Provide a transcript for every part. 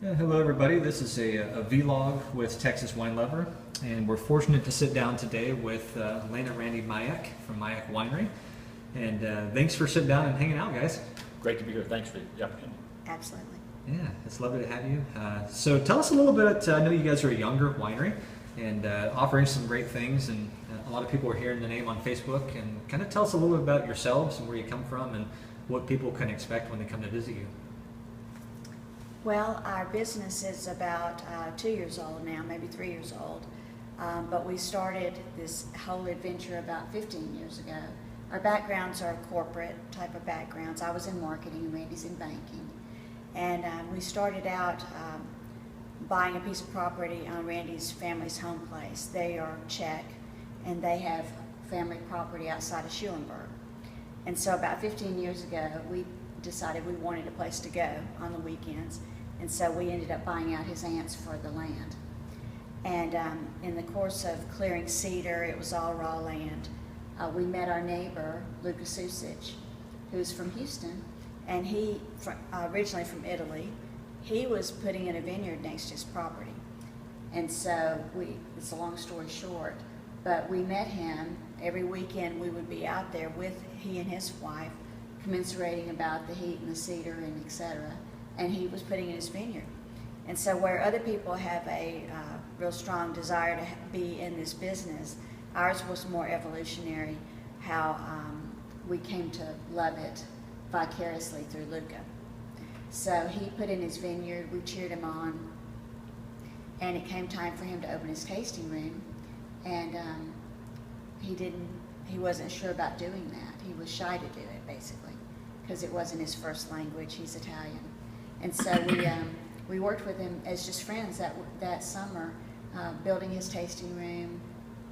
Yeah, hello everybody, this is a vlog with Texas Wine Lover, and we're fortunate to sit down today with Lane and Randy Majek from Majek Winery. And thanks for sitting down and hanging out, guys. Great to be here. Thanks for the opportunity. Absolutely. Yeah, it's lovely to have you. So tell us a little bit, I know you guys are a younger winery and offering some great things, and a lot of people are hearing the name on Facebook, and kind of tell us a little bit about yourselves and where you come from and what people can expect when they come to visit you. Well, our business is about 2 years old now, maybe 3 years old, but we started this whole adventure about 15 years ago. Our backgrounds are corporate type of backgrounds. I was in marketing, Randy's in banking, and we started out buying a piece of property on Randy's family's home place. They are Czech, and they have family property outside of Schulenburg. And so about 15 years ago, we decided we wanted a place to go on the weekends, and so we ended up buying out his aunts for the land. And in the course of clearing cedar, it was all raw land, we met our neighbor, Luca Susic, who's from Houston, and he, originally from Italy, he was putting in a vineyard next to his property. And so it's a long story short, but we met him. Every weekend we would be out there with he and his wife, commiserating about the heat and the cedar and etc. And he was putting in his vineyard. And so where other people have a real strong desire to be in this business, ours was more evolutionary, how we came to love it vicariously through Luca. So he put in his vineyard, we cheered him on, and it came time for him to open his tasting room, and he wasn't sure about doing that. He was shy to do it, basically, because it wasn't his first language. He's Italian. And so we worked with him as just friends that summer, building his tasting room,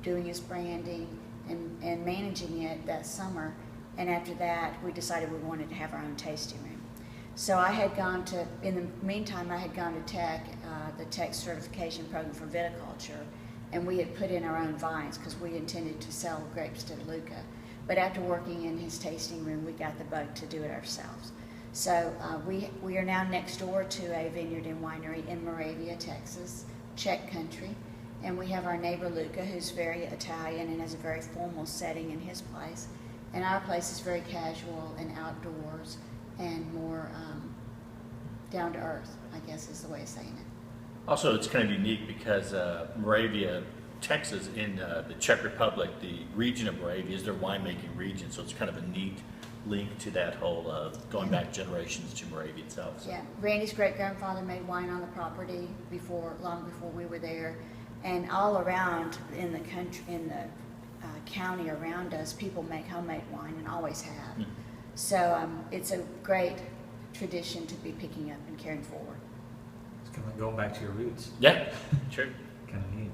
doing his branding, and managing it that summer. And after that, we decided we wanted to have our own tasting room. So I had gone to, in the meantime, I had gone to Tech, the Tech certification program for viticulture, and we had put in our own vines because we intended to sell grapes to Luca. But after working in his tasting room, we got the bug to do it ourselves. So we are now next door to a vineyard and winery in Moravia, Texas, Czech country. And we have our neighbor Luca, who's very Italian and has a very formal setting in his place. And our place is very casual and outdoors and more down to earth, I guess is the way of saying it. Also, it's kind of unique because Moravia, Texas, in the Czech Republic, the region of Moravia is their winemaking region. So it's kind of a neat link to that whole going back generations to Moravia itself. So. Yeah, Randy's great-grandfather made wine on the property long before we were there. And all around in the country, in the county around us, people make homemade wine and always have. Mm-hmm. So it's a great tradition to be picking up and carrying forward. It's kind of like going back to your roots. Yeah, sure. Kind of neat.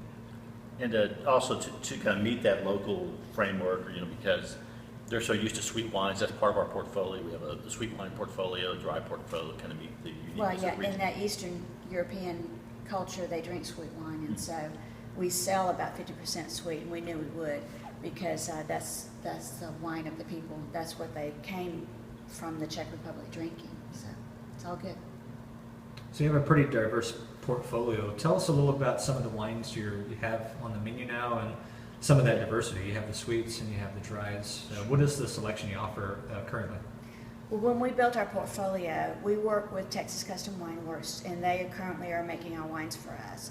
And also to kind of meet that local framework, because they're so used to sweet wines. That's part of our portfolio. We have a sweet wine portfolio, a dry portfolio, kind of meet the uniqueness Well, of yeah, the region. in that Eastern European culture, they drink sweet wine, and so we sell about 50% sweet, and we knew we would because that's the wine of the people. That's what they came from the Czech Republic drinking. So it's all good. So you have a pretty diverse portfolio. Tell us a little about some of the wines you have on the menu now and some of that diversity. You have the sweets and you have the dries. What is the selection you offer currently? Well, when we built our portfolio, we work with Texas Custom Wine Works, and they currently are making our wines for us.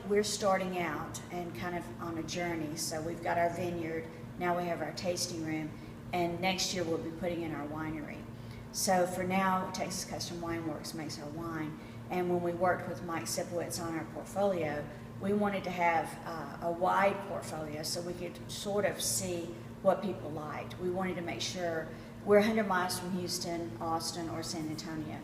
We're starting out and kind of on a journey. So we've got our vineyard, now we have our tasting room, and next year we'll be putting in our winery. So for now, Texas Custom Wine Works makes our wine, and when we worked with Mike Sipowicz on our portfolio, we wanted to have a wide portfolio so we could sort of see what people liked. We wanted to make sure we're 100 miles from Houston, Austin, or San Antonio.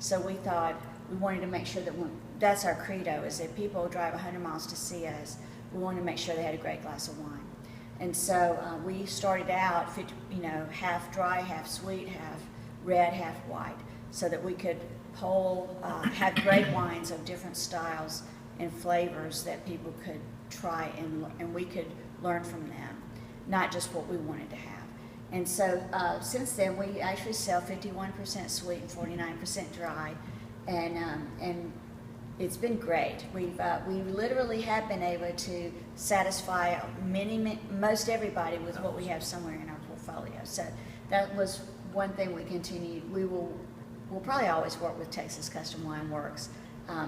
So we thought we wanted to make sure that that's our credo, is that people drive 100 miles to see us. We wanted to make sure they had a great glass of wine. And so we started out, half dry, half sweet, half red, half white, so that we could have great wines of different styles and flavors that people could try and we could learn from them, not just what we wanted to have. And so since then, we actually sell 51% sweet and 49% dry. and it's been great. We literally have been able to satisfy most everybody with what we have somewhere in our portfolio. So that was one thing we continued. We'll probably always work with Texas Custom Wine Works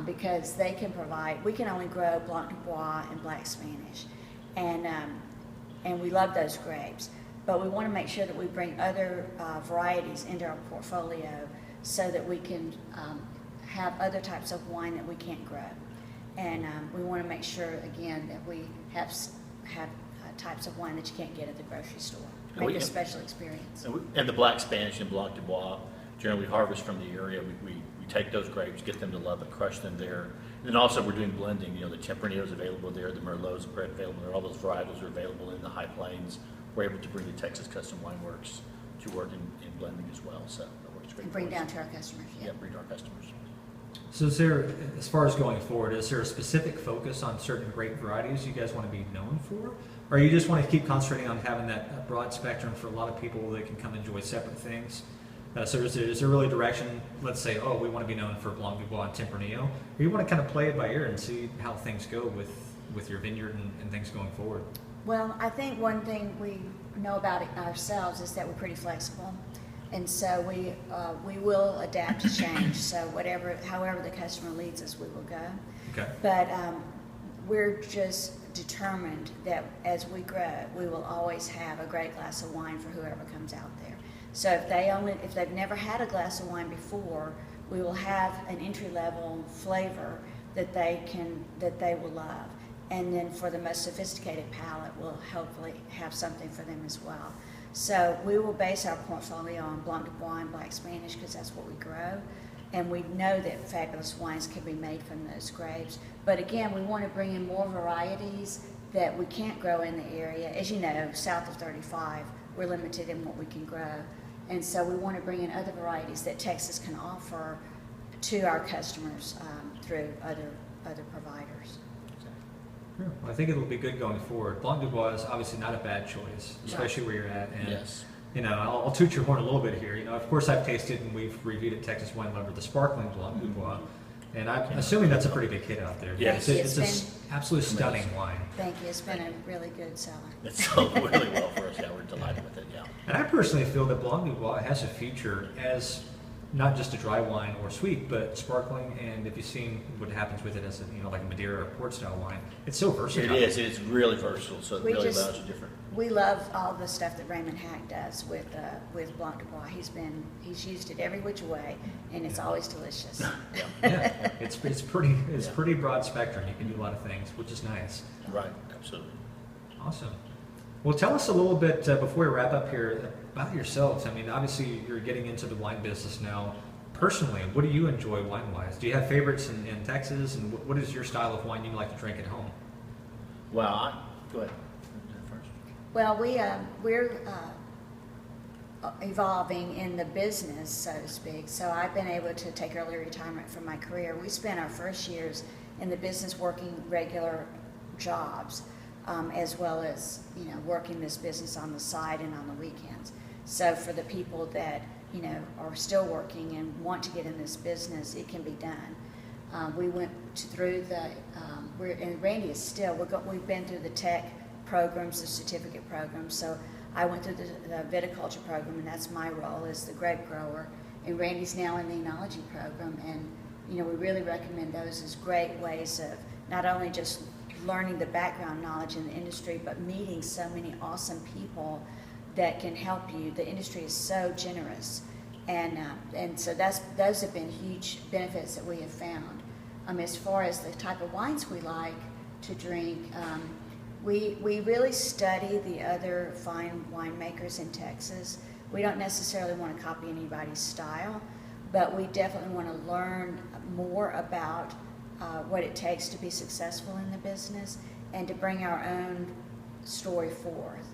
because they can provide. We can only grow Blanc du Bois and Black Spanish, and we love those grapes. But we want to make sure that we bring other varieties into our portfolio so that we can have other types of wine that we can't grow. And we want to make sure, again, that we have types of wine that you can't get at the grocery store. Make it a special experience. And the Black Spanish and Blanc du Bois, generally we harvest from the area. We take those grapes, get them to love it, crush them there. And then also we're doing blending. You know, the Tempranillo is available there, the Merlot's available there. All those varietals are available in the High Plains. We're able to bring the Texas Custom Wine Works to work in blending as well. So that works great. And bring down to our customers. Yeah, bring to our customers. So is there, as far as going forward, is there a specific focus on certain grape varieties you guys want to be known for? Or you just want to keep concentrating on having that broad spectrum for a lot of people that can come enjoy separate things? So is there really direction, let's say, oh, we want to be known for Blanc du Bois and Tempranillo? Or you want to kind of play it by ear and see how things go with your vineyard and things going forward? Well, I think one thing we know about it ourselves is that we're pretty flexible. And so we will adapt to change. So however the customer leads us, we will go. Okay. But we're just determined that as we grow, we will always have a great glass of wine for whoever comes out there. So if they've never had a glass of wine before, we will have an entry level flavor that they will love. And then for the most sophisticated palate, we'll hopefully have something for them as well. So we will base our portfolio on Blanc du Bois and Black Spanish because that's what we grow. And we know that fabulous wines can be made from those grapes. But again, we want to bring in more varieties that we can't grow in the area. As you know, south of 35, we're limited in what we can grow. And so we want to bring in other varieties that Texas can offer to our customers through other providers. Yeah, well, I think it'll be good going forward. Blanc du Bois is obviously not a bad choice, especially where you're at. And, Yes. you know, I'll toot your horn a little bit here. You know, of course, I've tasted and we've reviewed at Texas Wine Lover the sparkling Blanc du Bois, and I'm assuming that's a pretty big hit out there. Yes. It's an absolute stunning wine. Thank you. It's been a really good seller. It's sold really well for us. Yeah, we're delighted with it. Yeah. And I personally feel that Blanc du Bois has a future as not just a dry wine or sweet, but sparkling. And if you've seen what happens with it as like a Madeira or port style wine, it's so versatile. It is. It's really versatile. So it really allows you different. We love all the stuff that Raymond Hack does with Blanc du Bois. He's used it every which way, and it's always delicious. Yeah, it's pretty broad spectrum. You can do a lot of things, which is nice. Right. Absolutely. Awesome. Well, tell us a little bit before we wrap up here about yourselves. I mean, obviously you're getting into the wine business now. Personally, what do you enjoy wine-wise? Do you have favorites in Texas, and what is your style of wine you like to drink at home? Well, go ahead. First. Well, we're evolving in the business, so to speak. So I've been able to take early retirement from my career. We spent our first years in the business working regular jobs, as well as working this business on the side and on the weekends. So for the people that are still working and want to get in this business, it can be done. We went through and Randy is still. We've been through the tech programs, the certificate programs. So I went through the viticulture program, and that's my role as the grape grower. And Randy's now in the enology program, and we really recommend those as great ways of not only just learning the background knowledge in the industry, but meeting so many awesome people that can help you. The industry is so generous, and so those have been huge benefits that we have found. As far as the type of wines we like to drink, we really study the other fine winemakers in Texas. We don't necessarily want to copy anybody's style, but we definitely want to learn more about what it takes to be successful in the business and to bring our own story forth.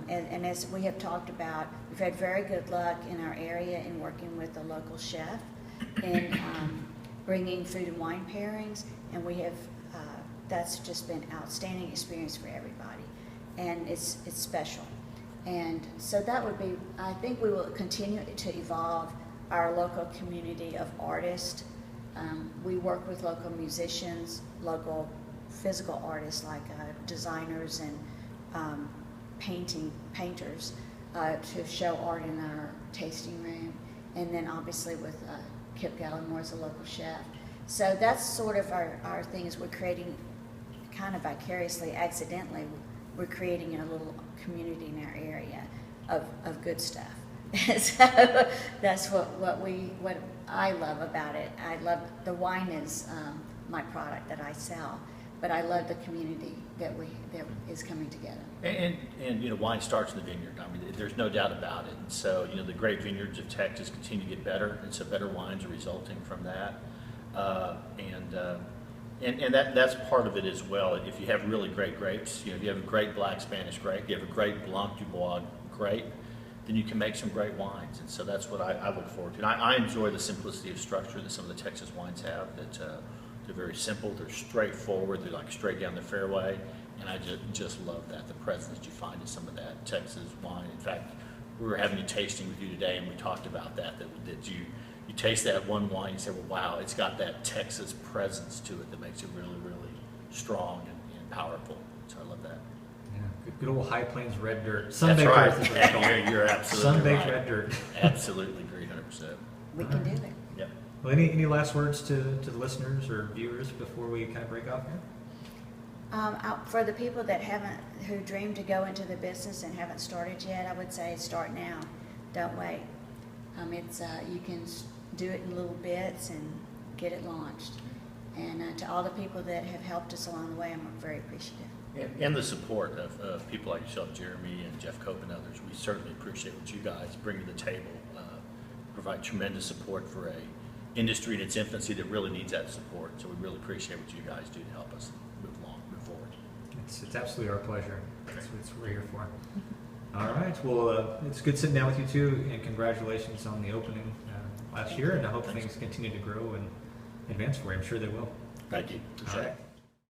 And as we have talked about, we've had very good luck in our area in working with the local chef in bringing food and wine pairings, and we have that's just been outstanding experience for everybody, and it's special. And so that would be, I think we will continue to evolve our local community of artists We work with local musicians, local physical artists like designers and painters to show art in our tasting room, and then obviously with Kip Gallimore as a local chef. So that's sort of our thing, is we're creating kind of vicariously, accidentally, we're creating a little community in our area of good stuff. So that's what I love about it. I love the wine is my product that I sell, but I love the community that is coming together. And you know, wine starts in the vineyard. I mean, there's no doubt about it. And so, you know, the great vineyards of Texas continue to get better, and so better wines are resulting from that. And that's part of it as well. If you have really great grapes, you know, if you have a great black Spanish grape, you have a great Blanc du Bois grape, then you can make some great wines. And so that's what I look forward to. And I enjoy the simplicity of structure that some of the Texas wines have. That they're very simple, they're straightforward, they're like straight down the fairway. And I just love that, the presence that you find in some of that Texas wine. In fact, we were having a tasting with you today, and we talked about that you taste that one wine, you say, well, wow, it's got that Texas presence to it that makes it really, really strong and powerful. So I love that. Yeah, good old High Plains red dirt. That's Sun-baked right. earth is what it's called. You're absolutely Sun-baked right. red dirt. Absolutely agree, 100%. We can do it. Yep. Well, any last words to the listeners or viewers before we kind of break off here? For the people who dream to go into the business and haven't started yet, I would say start now. Don't wait. You can do it in little bits and get it launched. And to all the people that have helped us along the way, I'm very appreciative. And the support of people like yourself, Jeremy and Jeff Cope and others. We certainly appreciate what you guys bring to the table. Provide tremendous support for a industry in its infancy that really needs that support. So we really appreciate what you guys do to help us move forward. It's absolutely our pleasure. That's what we're here for. All right. Well, it's good sitting down with you too, and congratulations on the opening last year. And I hope things continue to grow and advance for you. I'm sure they will. Thank you. All right.